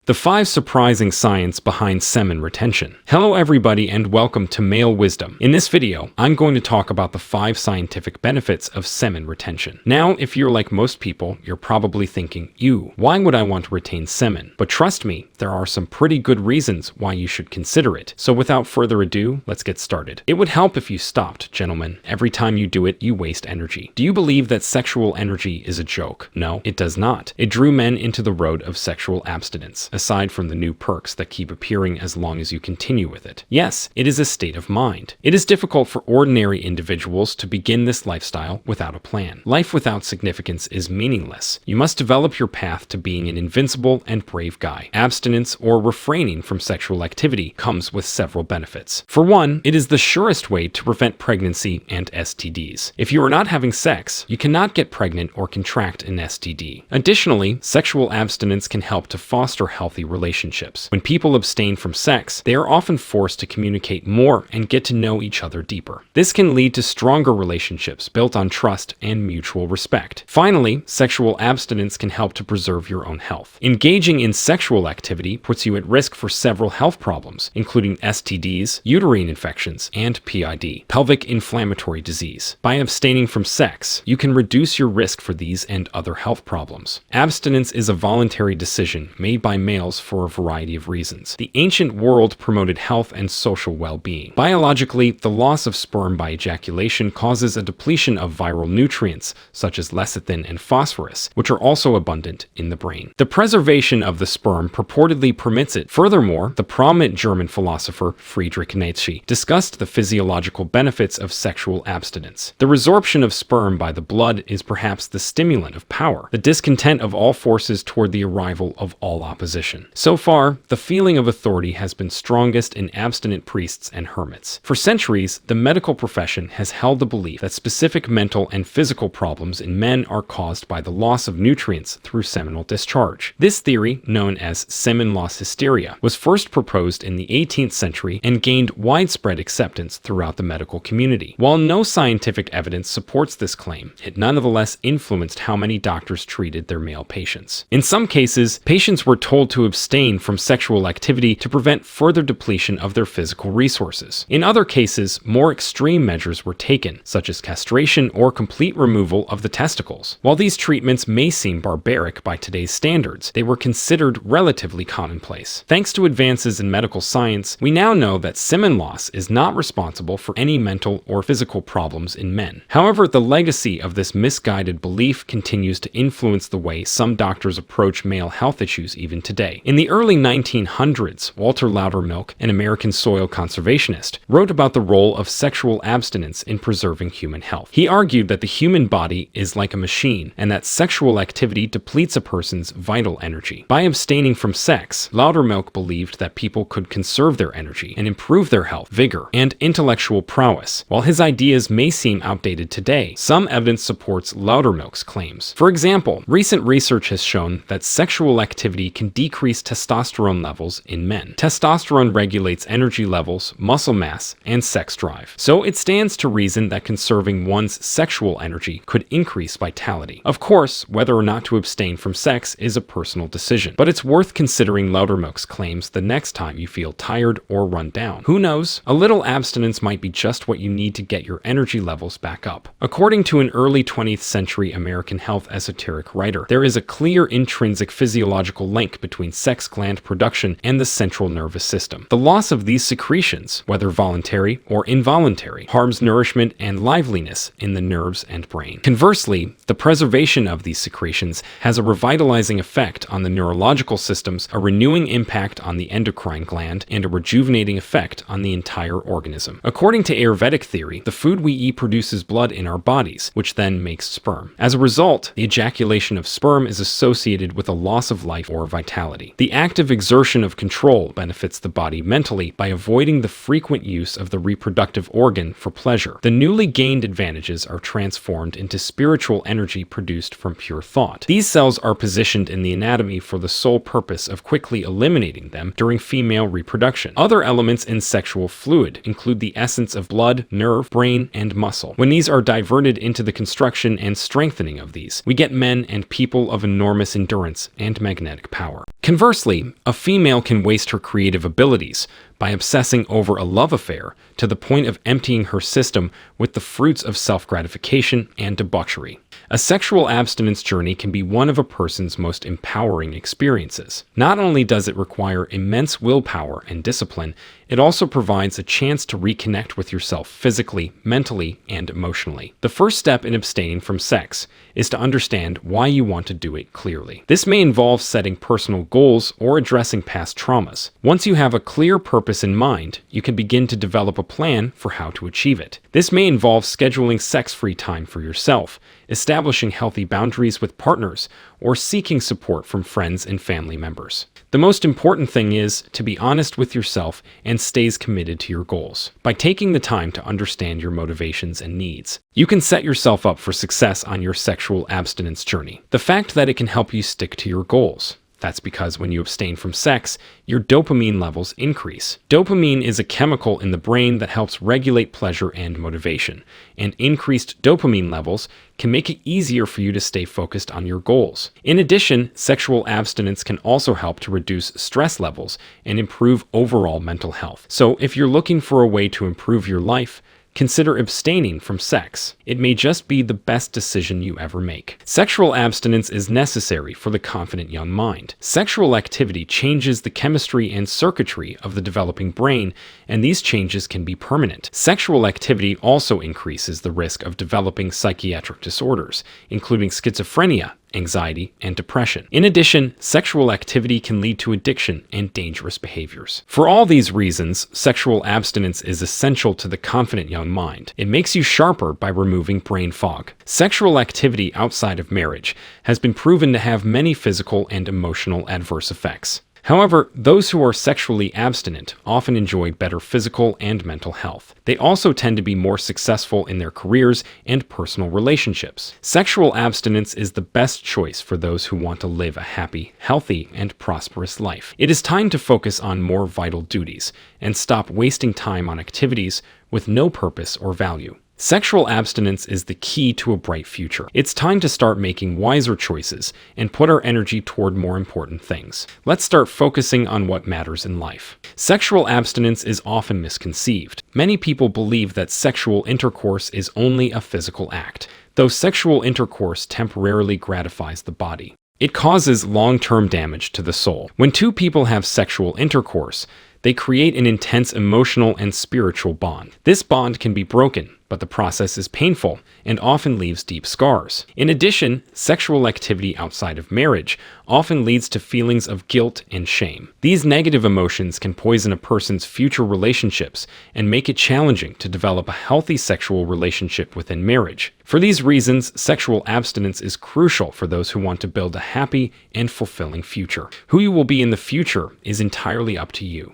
The 5 surprising science behind semen retention. Hello everybody and welcome to Male Wisdom. In this video, I'm going to talk about the 5 scientific benefits of semen retention. Now, if you're like most people, you're probably thinking, ew, why would I want to retain semen? But trust me, there are some pretty good reasons why you should consider it. So without further ado, let's get started. It would help if you stopped, gentlemen. Every time you do it, you waste energy. Do you believe that sexual energy is a joke? No, it does not. It drew men into the road of sexual abstinence, aside from the new perks that keep appearing as long as you continue with it. Yes, it is a state of mind. It is difficult for ordinary individuals to begin this lifestyle without a plan. Life without significance is meaningless. You must develop your path to being an invincible and brave guy. Abstinence or refraining from sexual activity comes with several benefits. For one, it is the surest way to prevent pregnancy and STDs. If you are not having sex, you cannot get pregnant or contract an STD. Additionally, sexual abstinence can help to foster healthy relationships. When people abstain from sex, they are often forced to communicate more and get to know each other deeper. This can lead to stronger relationships built on trust and mutual respect. Finally, sexual abstinence can help to preserve your own health. Engaging in sexual activity puts you at risk for several health problems, including STDs, uterine infections, and PID, pelvic inflammatory disease. By abstaining from sex, you can reduce your risk for these and other health problems. Abstinence is a voluntary decision made by males for a variety of reasons. The ancient world promoted health and social well-being. Biologically, the loss of sperm by ejaculation causes a depletion of viral nutrients, such as lecithin and phosphorus, which are also abundant in the brain. The preservation of the sperm purportedly permits it. Furthermore, the prominent German philosopher Friedrich Nietzsche discussed the physiological benefits of sexual abstinence. The resorption of sperm by the blood is perhaps the stimulant of power, the discontent of all forces toward the arrival of all opposition. So far, the feeling of authority has been strongest in abstinent priests and hermits. For centuries, the medical profession has held the belief that specific mental and physical problems in men are caused by the loss of nutrients through seminal discharge. This theory, known as semen loss hysteria, was first proposed in the 18th century and gained widespread acceptance throughout the medical community. While no scientific evidence supports this claim, it nonetheless influenced how many doctors treated their male patients. In some cases, patients were told to abstain from sexual activity to prevent further depletion of their physical resources. In other cases, more extreme measures were taken, such as castration or complete removal of the testicles. While these treatments may seem barbaric by today's standards, they were considered relatively commonplace. Thanks to advances in medical science, we now know that semen loss is not responsible for any mental or physical problems in men. However, the legacy of this misguided belief continues to influence the way some doctors approach male health issues even today. In the early 1900s, Walter Loudermilk, an American soil conservationist, wrote about the role of sexual abstinence in preserving human health. He argued that the human body is like a machine and that sexual activity depletes a person's vital energy. By abstaining from sex, Loudermilk believed that people could conserve their energy and improve their health, vigor, and intellectual prowess. While his ideas may seem outdated today, some evidence supports Loudermilk's claims. For example, recent research has shown that sexual activity can decrease testosterone levels in men. Testosterone regulates energy levels, muscle mass, and sex drive. So it stands to reason that conserving one's sexual energy could increase vitality. Of course, whether or not to abstain from sex is a personal decision, but it's worth considering Loudermilk's claims the next time you feel tired or run down. Who knows? A little abstinence might be just what you need to get your energy levels back up. According to an early 20th century American health esoteric writer, there is a clear intrinsic physiological link between sex gland production and the central nervous system. The loss of these secretions, whether voluntary or involuntary, harms nourishment and liveliness in the nerves and brain. Conversely, the preservation of these secretions has a revitalizing effect on the neurological systems, a renewing impact on the endocrine gland, and a rejuvenating effect on the entire organism. According to Ayurvedic theory, the food we eat produces blood in our bodies, which then makes sperm. As a result, the ejaculation of sperm is associated with a loss of life or vitality. The active exertion of control benefits the body mentally by avoiding the frequent use of the reproductive organ for pleasure. The newly gained advantages are transformed into spiritual energy produced from pure thought. These cells are positioned in the anatomy for the sole purpose of quickly eliminating them during female reproduction. Other elements in sexual fluid include the essence of blood, nerve, brain, and muscle. When these are diverted into the construction and strengthening of these, we get men and people of enormous endurance and magnetic power. Conversely, a female can waste her creative abilities by obsessing over a love affair to the point of emptying her system with the fruits of self-gratification and debauchery. A sexual abstinence journey can be one of a person's most empowering experiences. Not only does it require immense willpower and discipline, it also provides a chance to reconnect with yourself physically, mentally, and emotionally. The first step in abstaining from sex is to understand why you want to do it clearly. This may involve setting personal goals or addressing past traumas. Once you have a clear purpose in mind, you can begin to develop a plan for how to achieve it. This may involve scheduling sex-free time for yourself, establishing healthy boundaries with partners, or seeking support from friends and family members. The most important thing is to be honest with yourself and stays committed to your goals. By taking the time to understand your motivations and needs, you can set yourself up for success on your sexual abstinence journey. The fact that it can help you stick to your goals. That's because when you abstain from sex, your dopamine levels increase. Dopamine is a chemical in the brain that helps regulate pleasure and motivation, and increased dopamine levels can make it easier for you to stay focused on your goals. In addition, sexual abstinence can also help to reduce stress levels and improve overall mental health. So if you're looking for a way to improve your life, consider abstaining from sex. It may just be the best decision you ever make. Sexual abstinence is necessary for the confident young mind. Sexual activity changes the chemistry and circuitry of the developing brain, and these changes can be permanent. Sexual activity also increases the risk of developing psychiatric disorders, including schizophrenia, anxiety, and depression. In addition, sexual activity can lead to addiction and dangerous behaviors. For all these reasons, sexual abstinence is essential to the confident young mind. It makes you sharper by removing brain fog. Sexual activity outside of marriage has been proven to have many physical and emotional adverse effects. However, those who are sexually abstinent often enjoy better physical and mental health. They also tend to be more successful in their careers and personal relationships. Sexual abstinence is the best choice for those who want to live a happy, healthy, and prosperous life. It is time to focus on more vital duties and stop wasting time on activities with no purpose or value. Sexual abstinence is the key to a bright future. It's time to start making wiser choices and put our energy toward more important things. Let's start focusing on what matters in life. Sexual abstinence is often misconceived. Many people believe that sexual intercourse is only a physical act, though sexual intercourse temporarily gratifies the body. It causes long-term damage to the soul. When two people have sexual intercourse, they create an intense emotional and spiritual bond. This bond can be broken, but the process is painful and often leaves deep scars. In addition, sexual activity outside of marriage often leads to feelings of guilt and shame. These negative emotions can poison a person's future relationships and make it challenging to develop a healthy sexual relationship within marriage. For these reasons, sexual abstinence is crucial for those who want to build a happy and fulfilling future. Who you will be in the future is entirely up to you.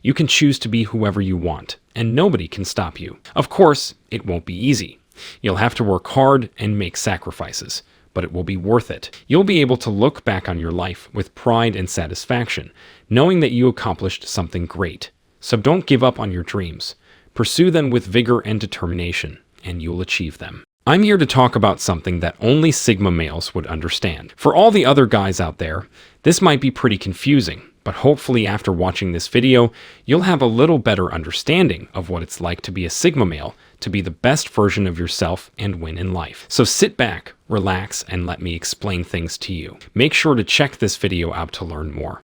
You can choose to be whoever you want, and nobody can stop you. Of course, it won't be easy. You'll have to work hard and make sacrifices, but it will be worth it. You'll be able to look back on your life with pride and satisfaction, knowing that you accomplished something great. So don't give up on your dreams. Pursue them with vigor and determination, and you'll achieve them. I'm here to talk about something that only Sigma males would understand. For all the other guys out there, this might be pretty confusing, but hopefully after watching this video, you'll have a little better understanding of what it's like to be a Sigma male, to be the best version of yourself and win in life. So sit back, relax, and let me explain things to you. Make sure to check this video out to learn more.